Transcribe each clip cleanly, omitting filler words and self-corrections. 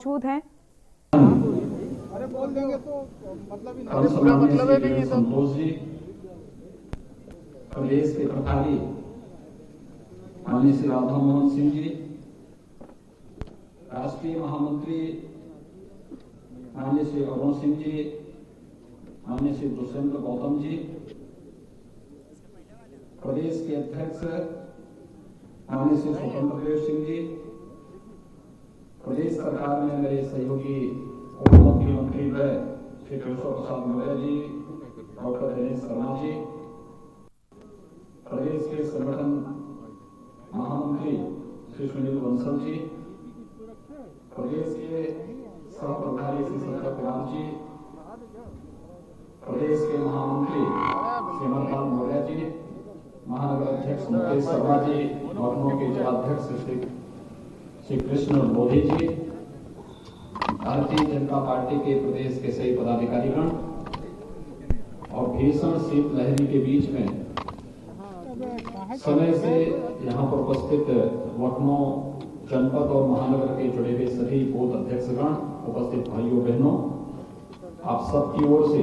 मौजूद हैं। अरे बोल देंगे तो मतलब है नहीं है। संतोष जी, प्रदेश के प्रभारी माननीय श्री राधा मोहन सिंह जी, राष्ट्रीय महामंत्री माननीय श्री अरुण सिंह जी, माननीय श्री दुष्यंत गौतम जी, प्रदेश के अध्यक्ष माननीय श्री स्वतंत्र देव सिंह जी, प्रदेश सरकार में मेरे सहयोगी उप मुख्यमंत्री श्री केशव प्रसाद मौर्य जी, डॉक्टर दिनेश शर्मा जी, प्रदेश के संगठन महामंत्री श्री सुनील बंसल जी, प्रदेश के सह प्रभारी श्री शंकर कुमार जी, प्रदेश के महामंत्री श्री अमरपाल मौर्य जी, महानगर अध्यक्ष मुकेश शर्मा जी, लखनऊ के जिलाध्यक्ष श्री कृष्ण मोदी जी, भारतीय जनता पार्टी के प्रदेश के सही पदाधिकारीगण और भीषण शीतलहरी के बीच में समय से यहाँ पर उपस्थित लखनऊ जनपद और महानगर के जुड़े हुए सभी बूथ अध्यक्षगण, उपस्थित भाइयों बहनों, आप सबकी ओर से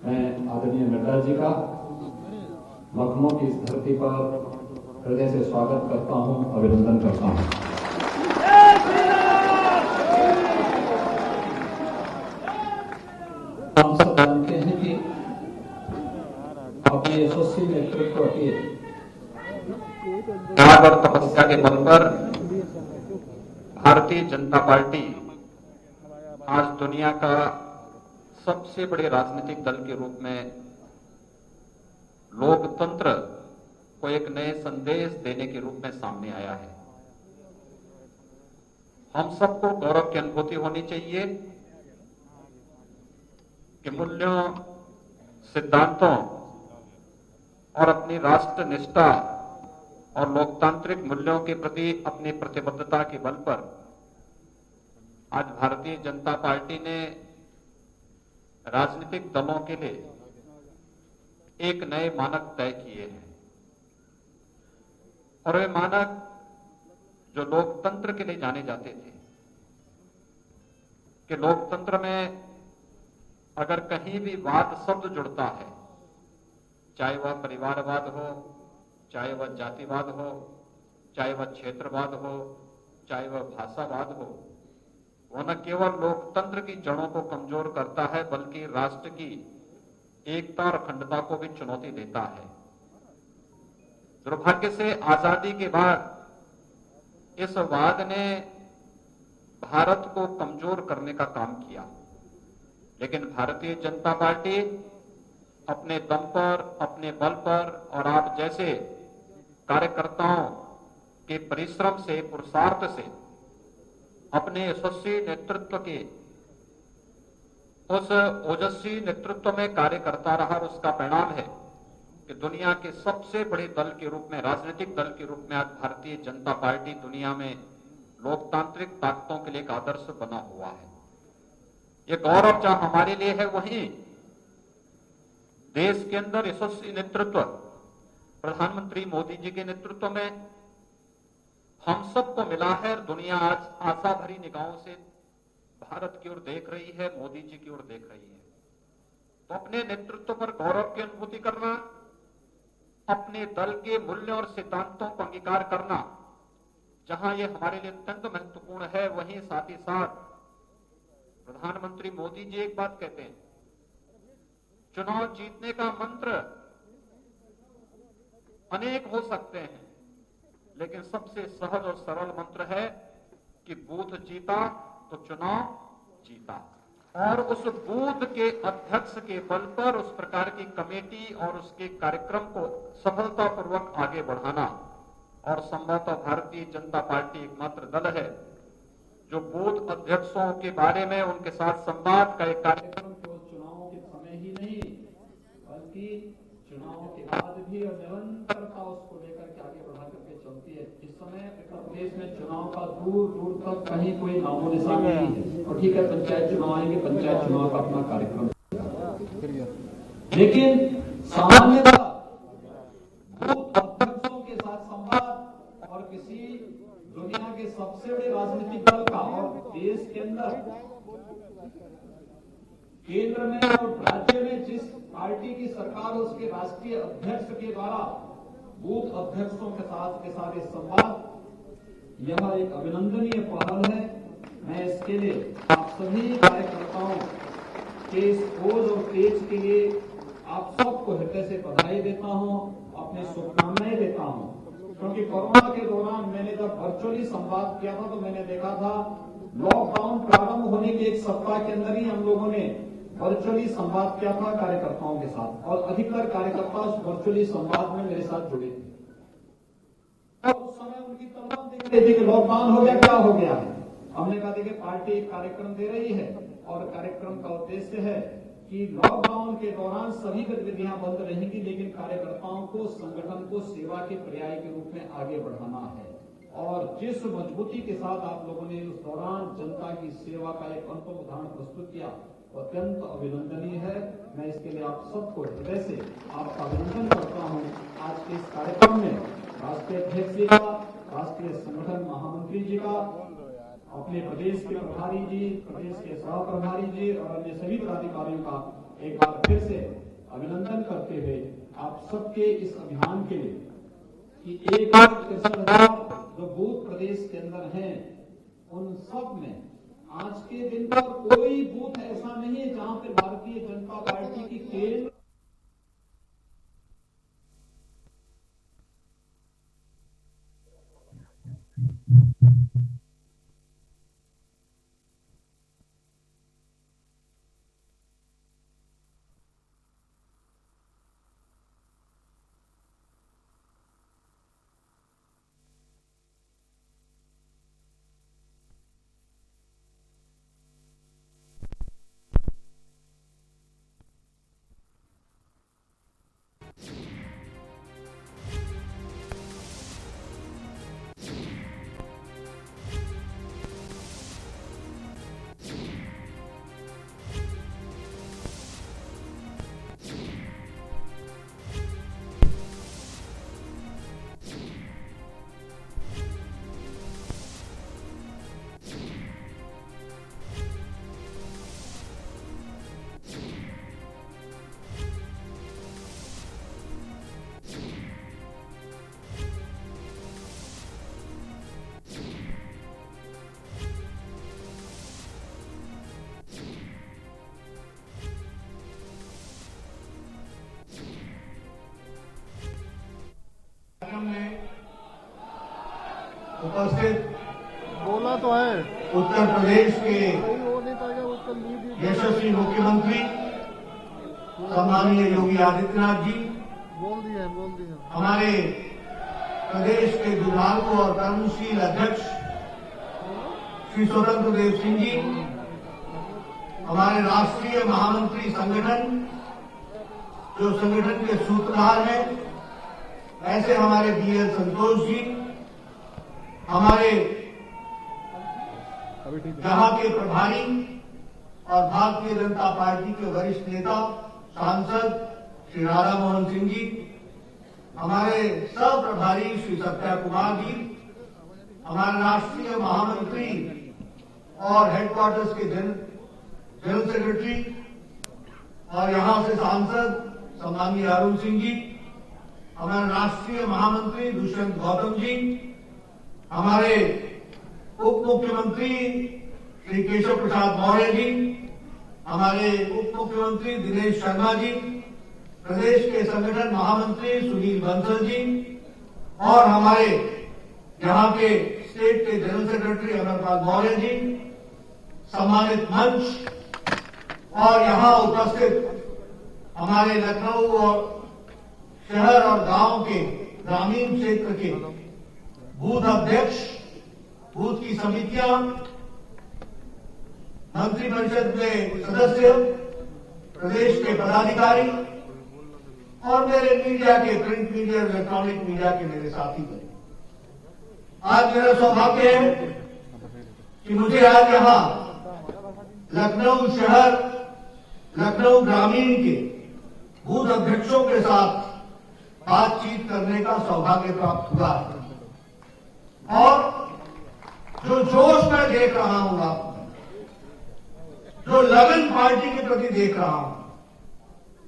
मैं आदरणीय नड्डा जी का लखनऊ की इस धरती पर हृदय से स्वागत करता हूं, अभिनंदन करता हूं। हम सब जानते हैं कि अपने यशस्वी नेतृत्व के त्याग और तपस्या के बल पर भारतीय जनता पार्टी आज दुनिया का सबसे बड़े राजनीतिक दल के रूप में लोकतंत्र को एक नए संदेश देने के रूप में सामने आया है। हम सबको गौरव की अनुभूति होनी चाहिए कि मूल्यों, सिद्धांतों और अपनी राष्ट्र निष्ठा और लोकतांत्रिक मूल्यों के प्रति अपनी प्रतिबद्धता के बल पर आज भारतीय जनता पार्टी ने राजनीतिक दलों के लिए एक नए मानक तय किए हैं और वे मानक जो लोकतंत्र के लिए जाने जाते थे कि लोकतंत्र में अगर कहीं भी वाद शब्द जुड़ता है, चाहे वह परिवारवाद हो, चाहे वह जातिवाद हो, चाहे वह क्षेत्रवाद हो, चाहे वह भाषावाद हो, वह न केवल लोकतंत्र की जड़ों को कमजोर करता है बल्कि राष्ट्र की एकता और अखंडता को भी चुनौती देता है। दुर्भाग्य से आजादी के बाद इस वाद ने भारत को कमजोर करने का काम किया, लेकिन भारतीय जनता पार्टी अपने दम पर, अपने बल पर और आप जैसे कार्यकर्ताओं के परिश्रम से, पुरुषार्थ से, अपने यशस्वी नेतृत्व के उस ओजस्वी नेतृत्व में कार्य करता रहा और उसका परिणाम है कि दुनिया के सबसे बड़े दल के रूप में, राजनीतिक दल के रूप में आज भारतीय जनता पार्टी दुनिया में लोकतांत्रिक ताकतों के लिए एक आदर्श बना हुआ है। ये गौरव जहां हमारे लिए है, वहीं देश के अंदर यशस्वी नेतृत्व प्रधानमंत्री मोदी जी के नेतृत्व में हम सबको मिला है। दुनिया आज आशा भरी निगाहों से भारत की ओर देख रही है, मोदी जी की ओर देख रही है। तो अपने नेतृत्व पर गौरव की अनुभूति करना, अपने दल के मूल्यों और सिद्धांतों को अंगीकार करना, जहां ये हमारे लिए अत्यंत महत्वपूर्ण है, वहीं साथ ही साथ प्रधानमंत्री मोदी जी एक बात कहते हैं, चुनाव जीतने का मंत्र अनेक हो सकते हैं, लेकिन सबसे सहज और सरल मंत्र है कि बूथ जीता तो चुनाव जीता। और उस बूथ के अध्यक्ष के बल पर उस प्रकार की कमेटी और उसके कार्यक्रम को सफलतापूर्वक आगे बढ़ाना। और संभवतः भारतीय जनता पार्टी एकमात्र दल है जो बूथ अध्यक्षों के बारे में उनके साथ संवाद का एक कार्यक्रम को चुनाव के समय ही नहीं बल्कि चुनाव के बाद भी और निरंतरता उसको लेकर के आगे बढ़ा करके चलती है। इस समय उत्तर प्रदेश में चुनाव का दूर दूर तक कहीं कोई नामो निशान नहीं है। और ठीक है, पंचायत चुनाव आएंगे, पंचायत चुनाव का अपना कार्यक्रम, लेकिन सामान्यतः बूथ अध्यक्षों के साथ संवाद और किसी दुनिया के सबसे बड़े राजनीतिक दल का और देश के अंदर केंद्र में और राज्य में जिस पार्टी की सरकार उसके राष्ट्रीय अध्यक्ष के द्वारा बूथ अध्यक्षों के साथ ये संवाद, यह एक अभिनंदनीय पहल है। मैं इसके लिए आप सभी कार्यकर्ताओं के इस ओज और तेज के लिए आप सबको हृदय से बधाई देता हूं, अपनी शुभकामनाएं देता हूं। क्योंकि कोरोना के दौरान मैंने जब वर्चुअली संवाद किया था तो मैंने देखा था लॉकडाउन प्रारंभ होने के एक सप्ताह के अंदर ही हम लोगों ने वर्चुअली संवाद किया था कार्यकर्ताओं के साथ, और अधिकतर कार्यकर्ता उस वर्चुअली संवाद में मेरे साथ जुड़े थे। और उस समय उनकी तलब देख रही थी कि लॉकडाउन हो गया, क्या हो गया है। हमने कहा देखिए पार्टी एक कार्यक्रम दे रही है और कार्यक्रम का उद्देश्य है कि लॉकडाउन के दौरान सभी गतिविधियां बंद रहेंगी, लेकिन कार्यकर्ताओं को, संगठन को सेवा के पर्याय के रूप में आगे बढ़ाना है। और जिस मजबूती के साथ आप लोगों ने उस दौरान जनता की सेवा का एक अनुपम उदाहरण प्रस्तुत किया, अत्यंत अभिनंदनीय है। मैं इसके लिए आप सबको हृदय से आपका अभिनंदन करता हूं। आज के इस कार्यक्रम में राष्ट्रीय अध्यक्ष जी का, राष्ट्रीय संगठन महामंत्री जी का, अपने प्रदेश के प्रभारी जी, प्रदेश के सह प्रभारी जी और अन्य सभी पदाधिकारियों का एक बार फिर से अभिनंदन करते हुए आप सबके इस अभियान के लिए कि 1,63,000 जो बूथ प्रदेश के अंदर हैं, उन सब में आज के दिन पर कोई बूथ ऐसा नहीं है जहां पे भारतीय जनता पार्टी की केंद्र उपस्थित बोला तो है उत्तर प्रदेश के वो नहीं पाएगा उसका लीड यशस्वी मुख्यमंत्री सम्माननीय योगी आदित्यनाथ जी, बोल दिया हमारे प्रदेश के दुर्भाग्य और कर्मशील अध्यक्ष श्री स्वतंत्र देव सिंह जी, हमारे राष्ट्रीय महामंत्री संगठन जो संगठन के सूत्रधार हैं, ऐसे हमारे बीएल संतोष जी, हमारे यहाँ के प्रभारी और भारतीय जनता पार्टी के वरिष्ठ नेता सांसद श्री राधा मोहन सिंह जी, हमारे सह प्रभारी श्री सत्या कुमार जी, हमारे राष्ट्रीय महामंत्री और हेडक्वार्टर्स के जनरल सेक्रेटरी और यहाँ से सांसद सम्माननीय अरुण सिंह जी, हमारे राष्ट्रीय महामंत्री दुष्यंत गौतम जी, हमारे उप मुख्यमंत्री श्री केशव प्रसाद मौर्य जी, हमारे उप मुख्यमंत्री दिनेश शर्मा जी, प्रदेश के संगठन महामंत्री सुनील बंसल जी और हमारे यहाँ के स्टेट के जनरल सेक्रेटरी अमरपाल मौर्य जी, सम्मानित मंच और यहाँ उपस्थित हमारे लखनऊ और शहर और गांव के ग्रामीण क्षेत्र के बूथ अध्यक्ष, बूथ की समितियां, मंत्रिपरिषद में सदस्य, प्रदेश के पदाधिकारी और मेरे मीडिया के, प्रिंट मीडिया और इलेक्ट्रॉनिक मीडिया के मेरे साथी थे। आज मेरा सौभाग्य है कि मुझे आज यहां लखनऊ शहर, लखनऊ ग्रामीण के बूथ अध्यक्षों के साथ बातचीत करने का सौभाग्य प्राप्त हुआ है। और जो जोश मैं देख रहा हूं आप, जो लगन पार्टी के प्रति देख रहा हूं,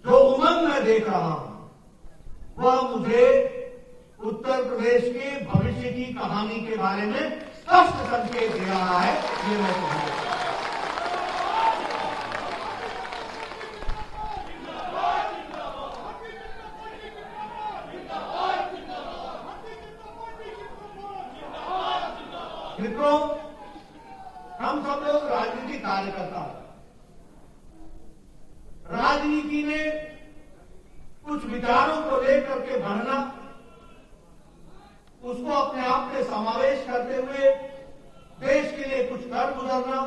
जो उमंग मैं देख रहा हूं, वह मुझे उत्तर प्रदेश के भविष्य की कहानी के बारे में स्पष्ट संकेत दे रहा है। ये मैं कहूंगा। मित्रों, हम सब लोग राजनीतिक कार्यकर्ता हैं। राजनीति में कुछ विचारों को लेकर के बढ़ना, उसको अपने आप में समावेश करते हुए देश के लिए कुछ कर गुजरना,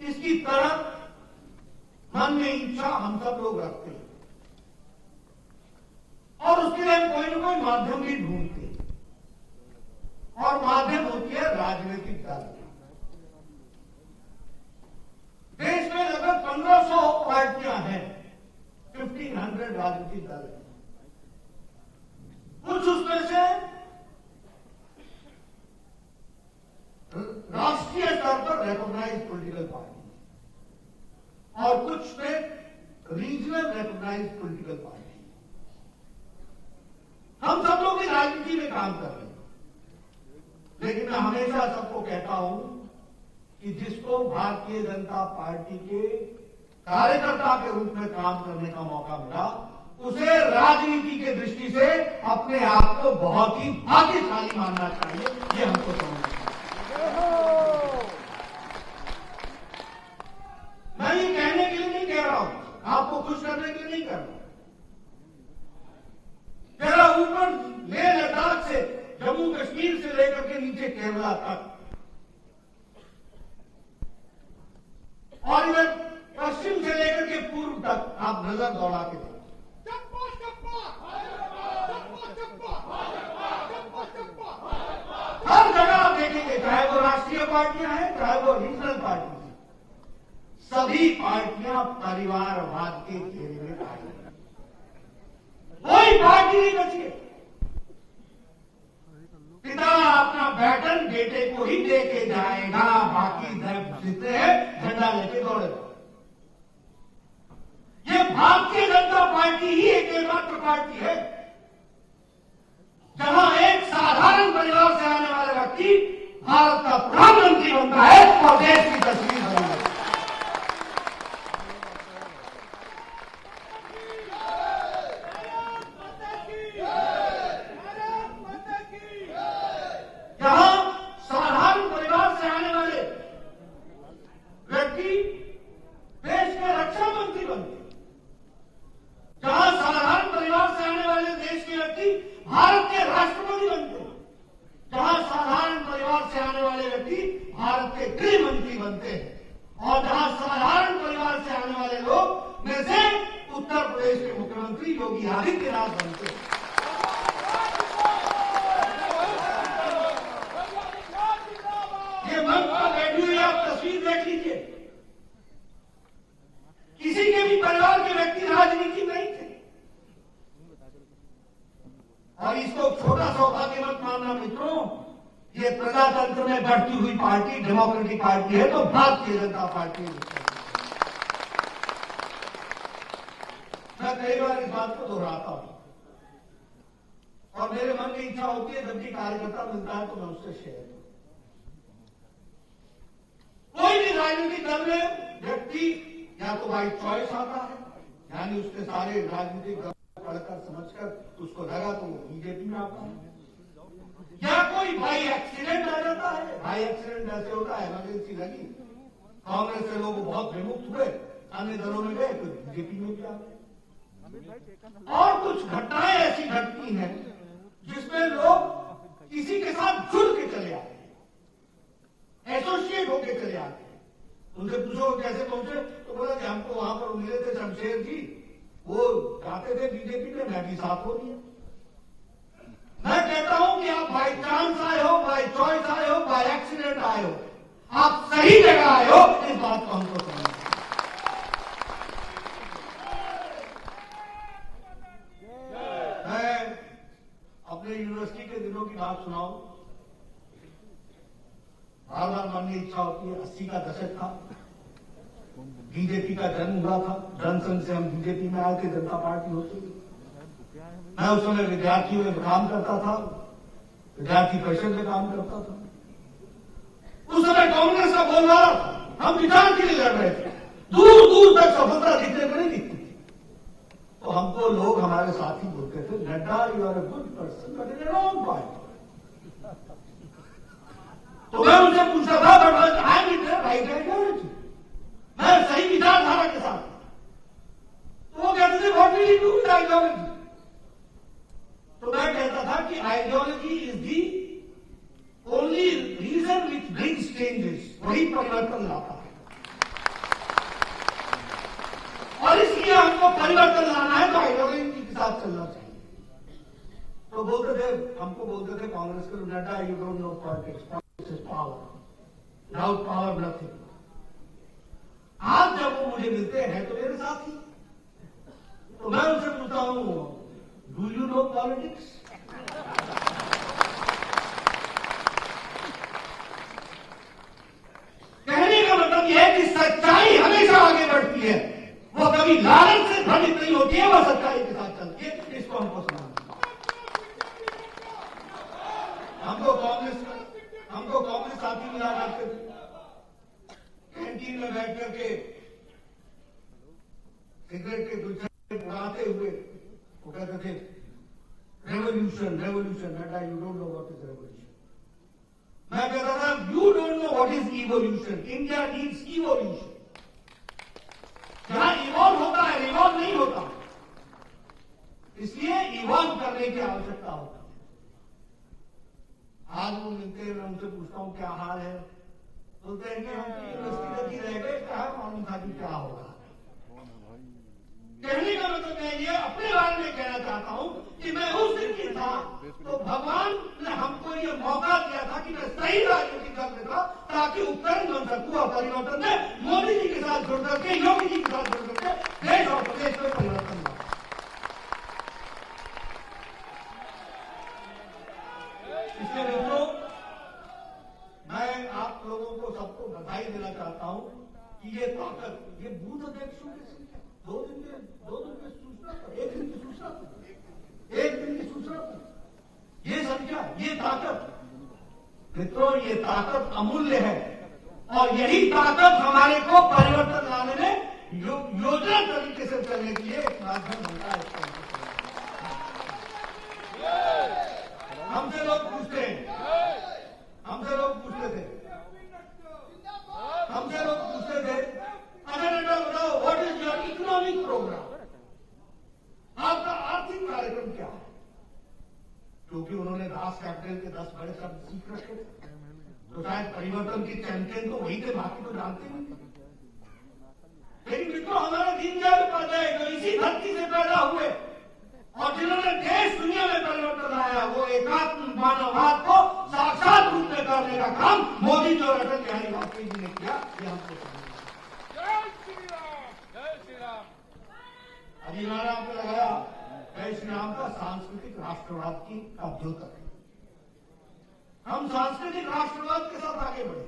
इसकी तड़प मन में इच्छा हम सब लोग रखते हैं और उसके लिए हम कोई न कोई माध्यम भी ढूंढते हैं और माध्यम होती है राजनीतिक दल। देश में लगभग 1500 पार्टियां हैं, 1500 राजनीतिक दल हैं। कुछ उसमें से राष्ट्रीय स्तर पर रिकॉग्नाइज्ड पॉलिटिकल पार्टी और कुछ में रीजनल रिकॉग्नाइज्ड पॉलिटिकल पार्टी। हम सब लोग भी राजनीति में काम कर रहे हैं, लेकिन मैं हमेशा सबको कहता हूं कि जिसको भारतीय जनता पार्टी के कार्यकर्ता के रूप में काम करने का मौका मिला, उसे राजनीति के दृष्टि से अपने आप को बहुत ही भाग्यशाली मानना चाहिए। ये हमको समझना चाहिए। मैं ये कहने के लिए नहीं कह रहा हूं, आपको खुश करने के लिए नहीं कर रहा हूं। जरा ऊपर लेह लद्दाख से, जम्मू कश्मीर से लेकर के नीचे केरला तक और इधर पश्चिम से लेकर के पूर्व तक आप नजर दौड़ा के देखिए। हर जगह आप देखेंगे, चाहे वो राष्ट्रीय पार्टियां हैं, चाहे वो रीजनल पार्टी हैं, सभी पार्टियां परिवारवाद के घेरे में आई हैं। कोई पार्टी नहीं बची है। पिता अपना बैटन बेटे को ही दे के जाएगा, बाकी जितने हैं झंडा लेके दौड़ेगा। ये भारतीय जनता पार्टी ही एकमात्र पार्टी है जहां एक साधारण परिवार से आने वाला व्यक्ति भारत का प्रधानमंत्री बनता है और देश की तस्वीर बनी है। जहां साधारण परिवार से आने वाले व्यक्ति देश के रक्षा मंत्री बनते, जहां साधारण परिवार से आने वाले देश के व्यक्ति भारत के राष्ट्रपति बनते, जहां साधारण परिवार से आने वाले व्यक्ति भारत के गृह मंत्री बनते हैं और जहां साधारण परिवार से आने वाले लोग में से उत्तर प्रदेश के मुख्यमंत्री योगी आदित्यनाथ बनते हैं। ये मंच पर बैठी हुई आप तस्वीर देख लीजिए, किसी के भी परिवार के व्यक्ति राजनीति में नहीं थे और इसको छोटा सौभाग्य मत मानना मित्रों। ये प्रजातंत्र में बढ़ती हुई पार्टी डेमोक्रेटिक पार्टी है तो भारतीय जनता पार्टी है। मैं कई बार इस बात को दोहराता हूं और मेरे मन में इच्छा होती है जब भी कार्यकर्ता मिलता है तो मैं उससे शेयर करूं। कोई भी राजनीतिक दल में व्यक्ति या तो बाई चॉइस आता है, यानी उसके सारे राजनीतिक दल पढ़कर समझकर उसको लगा तो वो बीजेपी में आता है, या कोई बाई एक्सीडेंट आ जाता है। बाई एक्सीडेंट ऐसे होता है, इमरजेंसी लगी, कांग्रेस से लोग बहुत विमुक्त हुए, अन्य दलों में गए तो बीजेपी में भी आ गए। और कुछ घटनाएं ऐसी घटती हैं जिसमें लोग किसी के साथ जुड़ के चले आते हैं, एसोसिएट होके चले आते हैं। उनसे पूछो कैसे पहुंचे तो बोला कि हमको वहां पर मिले थे शमशेर जी, वो जाते थे बीजेपी में, मैं भी साथ हो लिया। मैं कहता हूं कि आप बाई चांस आए हो, बाई चॉइस आए हो, बाई एक्सीडेंट आए हो, आप सही जगह आए हो, इस बात को हमको समझना। मैं अपने यूनिवर्सिटी के दिनों की बात सुनाऊं। बार बार मन में इच्छा होती है, 80 का दशक था, बीजेपी का जन्म हुआ था, जनसंघ से हम बीजेपी में आए थे, जनता पार्टी होती थी। मैं उस समय विद्यार्थियों में काम करता था, विद्यार्थी परिषद में काम करता था। उस समय कांग्रेस का बोलबाला था, हम विचार के लिए लड़ रहे थे, दूर दूर तक सफलता दिखने को नहीं दिखती थी। तो हमको लोग, हमारे साथी बोलते थे, Nadda you are a good person but in a wrong party. तो मैं उनसे पूछता था, but I am in right ideology, मैं सही विचारधारा के साथ। तो वो कहते थे what will you do with ideology. तो मैं कहता था कि ideology is the only reason which brings changes, वही परिवर्तन लाता है। और इसलिए हमको परिवर्तन लाना है तो आइडियोलॉजी के साथ चलना चाहिए। तो बोलते थे, हमको बोलते थे कांग्रेस के, Nadda you don't know politics, politics is power, without power nothing. आज जब वो मुझे मिलते हैं तो मेरे साथी, तो मैं उनसे पूछता हूं, डू यू नो पॉलिटिक्स? कहने का मतलब यह है कि सच्चाई हमेशा आगे बढ़ती है, वो कभी लालच से भ्रमित नहीं होती है, वो सच्चाई के साथ चलती है। इसको हमको समझना। हमको कांग्रेस साथी मिला करते थे, कैंटीन में बैठ करके सिगरेट के गुलछे उड़ाते हुए वो कहते थे revolution revolution, Nadda you don't know what is revolution. मैं कहता था you don't know what is evolution, India needs evolution. जहां इवॉल्व होता है, रिवॉल्व नहीं होता, इसलिए इवॉल्व करने की आवश्यकता होती है। आज वो मिलते हैं, मैं उनसे पूछता हूं क्या हाल है, बोलते हैं कि हम यूनिवर्सिटी रह गए, क्या मालूम था कि क्या होगा। कहने का मतलब मैं ये अपने बारे में कहना चाहता हूं कि मैं उस दिन की था तो भगवान ने हमको ये मौका दिया था कि मैं सही राजनीति कर लेता, ताकि उपकरण बन सकूं और परिवर्तन में मोदी जी के साथ जुड़ करके, योगी जी के साथ जुड़ करके देश और प्रदेश में परिवर्तन लाऊं। इसलिए मित्रों, मैं आप लोगों को सबको बधाई देना चाहता हूं कि ये ताकत, ये बूथ अध्यक्षों की संख्या 2 दिन की सूचना पर, 1 दिन की सूचना पर, 1 दिन की सूचना पर, ये संख्या, ये ताकत, मित्रों ये ताकत अमूल्य है। और यही ताकत हमारे को परिवर्तन लाने में योजना तरीके से चलने के लिए एक माध्यम बनता है। हमसे लोग पूछते थे, अरे नड्डा बताओ what is your economic programme, आपका आर्थिक कार्यक्रम क्या है? क्योंकि उन्होंने दास कैपिटल के 10 बड़े शब्द सीख रखे थे, तो शायद परिवर्तन की चैंपियन तो वही थे, बाकी तो जानते नहीं थे। लेकिन मित्रों, हमारे दीनदयाल उपाध्याय जो इसी धरती से पैदा हुए और जिन्होंने देश दुनिया में परिवर्तन लाया, वो एकात्म मानववाद को साक्षात रूप में करने का काम मोदी जी और अटल बिहारी वाजपेयी जी ने किया। ये हमको अभी नारा आपने लगाया जय श्री राम का, सांस्कृतिक राष्ट्रवाद की का द्योतक है। हम सांस्कृतिक राष्ट्रवाद के साथ आगे बढ़े,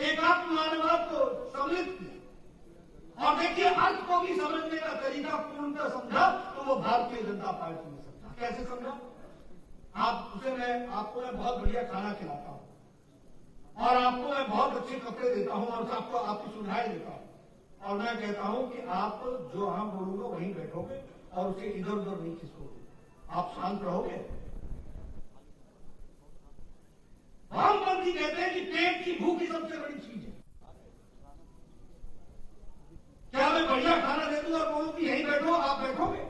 एकात्म मानववाद को सम्मिलित किया, और देखिए अर्थ को भी समझने का तरीका पूर्णतः समझा तो वो भारतीय जनता पार्टी ने समझा। कैसे समझा? आपको मैं बहुत बढ़िया खाना खिलाता हूं और आपको मैं बहुत अच्छे कपड़े देता हूं और सबको आपकी सुविधाएं देता हूं, और मैं कहता हूं कि आप जो हम बोलूंगा वहीं बैठोगे और उसे इधर उधर नहीं खिसकोगे, आप शांत रहोगे। वामपंथी कहते हैं कि पेट की भूख ही सबसे बड़ी चीज है। क्या मैं बढ़िया खाना दे दूं और बोलूं कि यहीं बैठो, आप बैठोगे?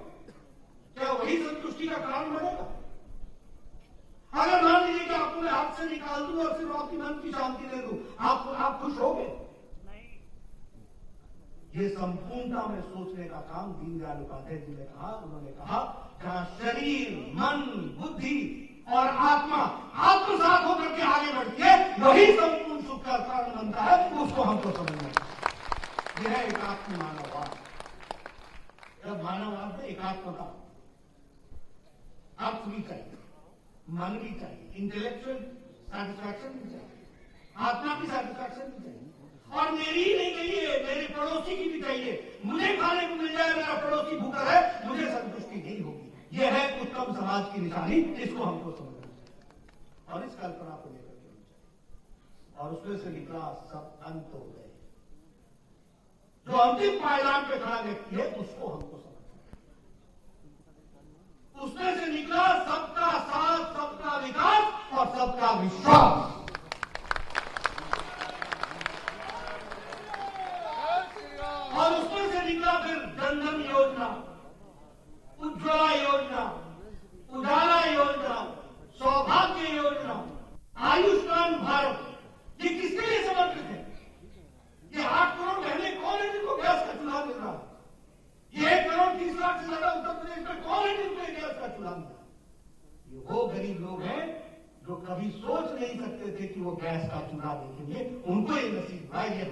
क्या वही संतुष्टि का कारण बनेगा? अगर मान लीजिए कि आपको मैं हाथ से निकाल दूं और सिर्फ आपकी मन की शांति दे दूं, आप खुश होगे? ये संपूर्णता में सोचने का काम दीनदयाल उपाध्याय जी ने कहा। उन्होंने कहा जहां शरीर, मन, बुद्धि और आत्मा आत्मसात होकर के आगे बढ़ती है, वही संपूर्ण सुख का कारण बनता है। उसको हमको समझना है। यह है एकात्म मानववाद। जब मानववाद में एकात्मता, अर्थ भी चाहिए, मन भी चाहिए, इंटेलेक्चुअल सेटिस्फैक्शन भी चाहिए, आत्मा की सेटिस्फैक्शन भी चाहिए। और मेरी ही नहीं चाहिए, मेरे पड़ोसी की भी चाहिए। मुझे खाने को मिल जाए, मेरा पड़ोसी भूखा है, मुझे संतुष्टि नहीं होगी। यह है उत्तम समाज की निशानी, इसको हमको समझना चाहिए और इस कल्पना को लेकर के और उसमें से निकला सब अंत हो गए। जो अंतिम पायदान पे खड़ा व्यक्ति है उसको हमको समझना है। उसमें से निकला सबका साथ, सबका विकास और सबका विश्वास। और उसमें से निकला फिर जनधन योजना, उज्ज्वला योजना, उजाला योजना, सौभाग्य योजना, आयुष्मान भारत। ये किसके लिए समर्पित है? ये 8 करोड़ बहने कौन है जिनको गैस का चूल्हा मिल रहा है? ये 1 करोड़ 30 लाख से ज्यादा उत्तर प्रदेश में कौन है जिनको गैस का चूल्हा मिल रहा है? ये वो गरीब लोग हैं जो कभी सोच नहीं सकते थे कि वो गैस का चूल्हा देखेंगे, उनको ये नसीब हुआ। ये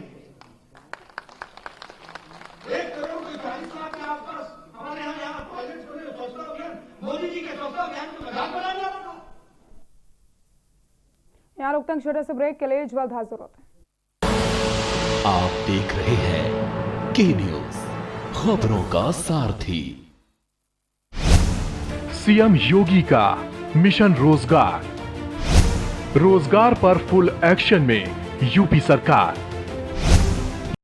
1 करोड़ 40 लाख के आसपास हमारे यहाँ टॉयलेट बने, स्वच्छता अभियान, मोदी जी के स्वच्छता अभियान को मजाक बनाया जा रहा था। यहाँ रुकते हैं छोटे से ब्रेक के लिए, जल्द हाजिर होते हैं। आप देख रहे हैं के न्यूज, खबरों का सारथी। सीएम योगी का मिशन रोजगार, रोजगार पर फुल एक्शन में यूपी सरकार।